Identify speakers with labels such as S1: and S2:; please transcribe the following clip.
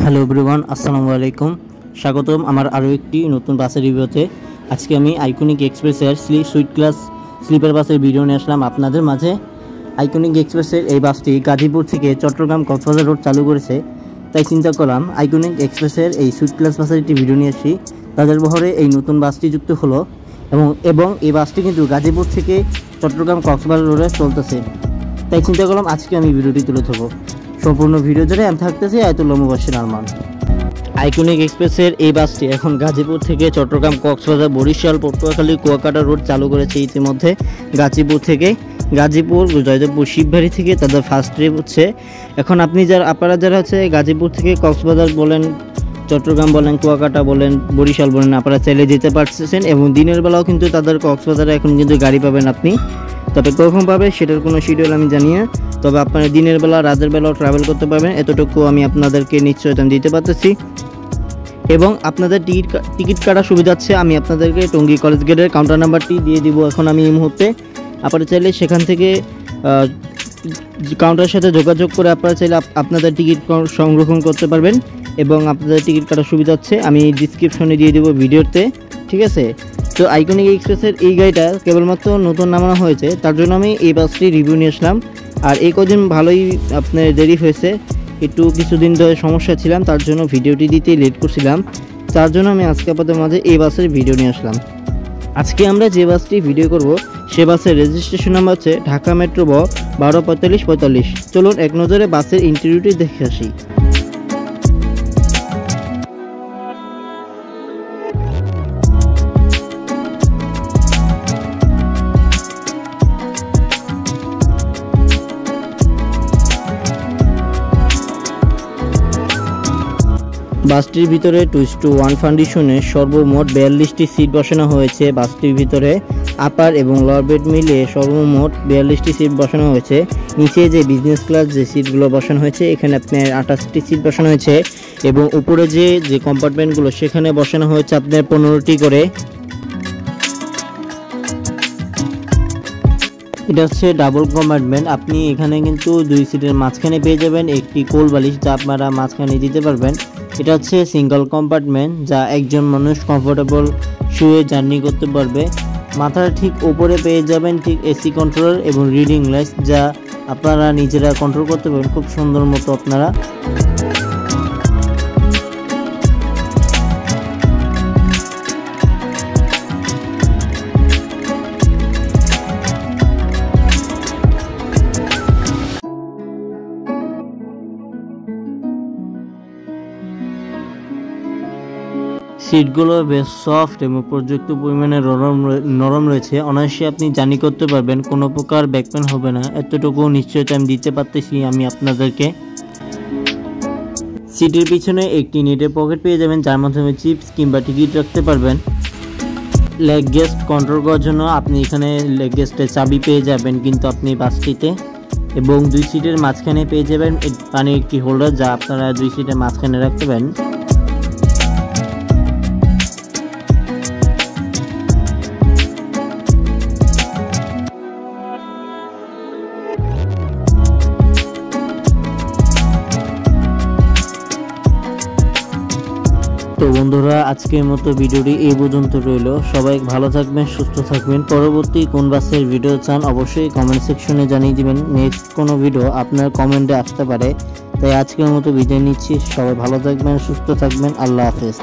S1: Hello everyone, আসসালামু আলাইকুম। স্বাগতম আমার আরও একটি নতুন বাসের রিভিউতে। আজকে আমি আইকনিক এক্সপ্রেসের সুইট ক্লাস স্লিপার বাসের ভিডিও নিয়ে আসলাম আপনাদের মাঝে। আইকনিক এক্সপ্রেসের এই বাসটি গাজীপুর থেকে চট্টগ্রাম কক্সবাজার রোড চালু করেছে, তাই চিন্তা করলাম আইকনিক এক্সপ্রেসের এই সুইট ক্লাস বাসের একটি ভিডিও নিয়ে আসি। তাদের বহরে এই নতুন বাসটি যুক্ত হলো এবং এই বাসটি কিন্তু গাজীপুর থেকে চট্টগ্রাম কক্সবাজার রোডে চলতেছে, তাই চিন্তা করলাম আজকে আমি ভিডিওটি তুলে ধরবো। সম্পূর্ণ ভিডিও জুড়ে আমি থাকতেছি আয়াতুল্লাহ মুবাশশির আরমান। আইকনিক এক্সপ্রেসের এই বাসটি এখন গাজীপুর থেকে চট্টগ্রাম, কক্সবাজার, বরিশাল, পটুয়াখালী, কুয়াকাটা রোড চালু করেছে ইতিমধ্যে। গাজীপুর থেকে গাজীপুর, জয়দেবপুর, শিববাড়ি থেকে তাদের ফার্স্ট ট্রিপ হচ্ছে। এখন আপনারা যারা হচ্ছে গাজীপুর থেকে কক্সবাজার বলেন, চট্টগ্রাম বলেন, কুয়াকাটা বলেন, বরিশাল বলেন, আপনারা চাইলে যেতে পারতেছেন এবং দিনের বেলাও কিন্তু তাদের কক্সবাজারে এখন কিন্তু গাড়ি পাবেন আপনি। তবে কখন পাবে সেটার কোনো শিডিউল আমি জানি না, তবে আপনারা দিনের বেলা রাতের বেলাও ট্রাভেল করতে পারবেন, এতটুকু আমি আপনাদেরকে নিশ্চয়তা দিতে পারতেছি। এবং আপনাদের টিকিট কাটার সুবিধা আছে, আমি আপনাদেরকে টঙ্গী কলেজ গেটের কাউন্টার নাম্বারটি দিয়ে দিব এখন আমি এই মুহূর্তে। আপনারা চাইলে সেখান থেকে কাউন্টারের সাথে যোগাযোগ করে আপনারা চাইলে আপনাদের টিকিট সংরক্ষণ করতে পারবেন এবং আপনাদের টিকিট কাটার সুবিধা আছে আমি ডিসক্রিপশনে দিয়ে দেবো ভিডিওতে, ঠিক আছে। তো আইকনিক এক্সপ্রেসের এই গাড়িটা কেবলমাত্র নতুন নামানো হয়েছে, তার জন্য আমি এই বাসটি রিভিউ নিয়ে আসলাম। আর এই কদিন ভালোই আপনার দেরি হয়েছে, একটু কিছুদিন ধরে সমস্যা ছিলাম, তার জন্য ভিডিওটি দিতে লেট করছিলাম, তার জন্য আমি আজকে আপনাদের মাঝে এই বাসের ভিডিও নিয়ে আসলাম। আজকে আমরা যে বাসটি ভিডিও করব সে বাসের রেজিস্ট্রেশন নাম্বার হচ্ছে ঢাকা মেট্রো 124545। চলুন এক নজরে বাসের ইন্টেরিয়রটি দেখে আসি। বাসটির ভিতরে 2:1 কন্ডিশনে সর্বমোট 42টি সিট বসানো হয়েছে। বাসটির ভিতরে আপার এবং লোয়ার বেড মিলিয়ে সর্বমোট 42টি সিট বসানো হয়েছে। নিচে যে বিজনেস ক্লাস যে সিটগুলো বসানো হয়েছে এখানে আপনার 28টি সিট বসানো হয়েছে এবং উপরে যে কম্পার্টমেন্টগুলো সেখানে বসানো হয়েছে আপনার 15টি করে। এটা হচ্ছে ডাবল কম্পার্টমেন্ট, আপনি এখানে কিন্তু 2 সিটের মাঝখানে পেয়ে যাবেন একটি কোল বালিশ যা আপনারা মাঝখানে দিতে পারবেন। এটা হচ্ছে সিঙ্গল কম্পার্টমেন্ট যা একজন মানুষ কমফোর্টেবল শুয়ে জার্নি করতে পারবে। মাথার ঠিক উপরে পেয়ে যাবেন ঠিক এসি কন্ট্রোলার এবং রিডিং লাইটস যা আপনারা নিজেরা কন্ট্রোল করতে পারবেন খুব সুন্দর মতো আপনারা। সিটগুলো বেশ সফট এবং পর্যাপ্ত পরিমাণে নরম রয়েছে, অনায়াসে আপনি জার্নি করতে পারবেন, কোনো প্রকার ব্যাকপেন হবে না, এতটুকু নিশ্চয়তা আমি দিতে পারতেছি আমি আপনাদেরকে। সিটের পিছনে একটি নেটের পকেট পেয়ে যাবেন যার মাধ্যমে চিপস কিংবা টিকিট রাখতে পারবেন। লেগ গেস্ট কন্ট্রোল করার জন্য আপনি এখানে লেগ গেস্টের চাবি পেয়ে যাবেন কিন্তু আপনি বাসটিতে, এবং 2 সিটের মাঝখানে পেয়ে যাবেন পানির একটি হোল্ডার যা আপনারা 2 সিটের মাঝখানে রাখতে পারেন। তো বন্ধুরা, আজকের মতো ভিডিওটি এই পর্যন্ত রইল। সবাই ভালো থাকবেন, সুস্থ থাকবেন। পরবর্তী কোন বাসের ভিডিও চান অবশ্যই কমেন্ট সেকশনে জানিয়ে দিবেন। নেক্সট কোনো ভিডিও আপনার কমেন্টে আসতে পারে, তাই আজকের মতো বিদায় নিচ্ছি। সবাই ভালো থাকবেন, সুস্থ থাকবেন। আল্লাহ হাফেজ।